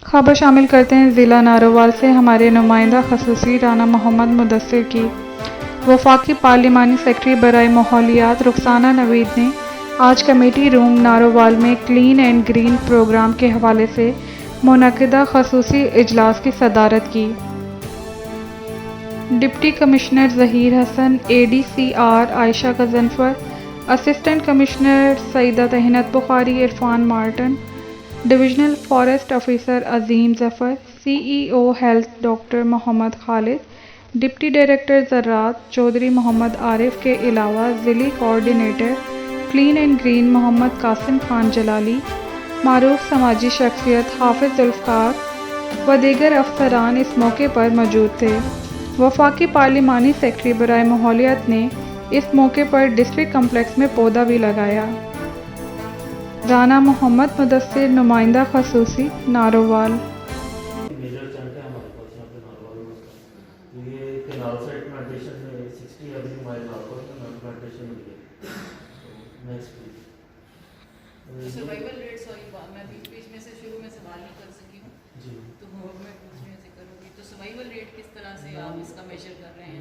خبر شامل کرتے ہیں ضلع نارووال سے ہمارے نمائندہ خصوصی رانا محمد مدثر کی۔ وفاقی پارلیمانی سیکرٹری برائے ماحولیات رخسانہ نوید نے آج کمیٹی روم نارووال میں کلین اینڈ گرین پروگرام کے حوالے سے منعقدہ خصوصی اجلاس کی صدارت کی۔ Deputy commissioner Zaheer Hassan, A D C R Ayesha Ghazanfar, assistant commissioner Saeeda Tehniyat Bukhari, Irfan Martin, divisional forest officer Azeem Zafar, C E O health doctor Muhammad Khalid, deputy director زراعت چودھری محمد عارف کے علاوہ ضلعی coordinator clean and green Muhammad Qasim Khan Jalali, معروف سماجی شخصیت حافظ ذوالفقار و دیگر افسران اس موقع پر موجود تھے۔ وفاقی پارلیمانی سیکرٹری برائے ماحولیات نے اس موقع پر ڈسٹرکٹ کمپلیکس میں پودا بھی لگایا۔ رانا محمد مدثر، نمائندہ خصوصی، نارووال۔ میجر چنک ہے ہمارے پاس یہاں پہ نارووال کا، یہ کینال سائڈ پلانٹیشن میں 60 ایوری مائل نارووال میں پلانٹیشن ہوئی ہے next week. Survival rate, sorry میں بیچ میں سے شروع میں سوال نہیں کر سکی ہوں جی تو میں پوچھنے سے کروں گی، تو سروائیول ریٹ کس طرح سے آپ اس کا میجر کر رہے ہیں؟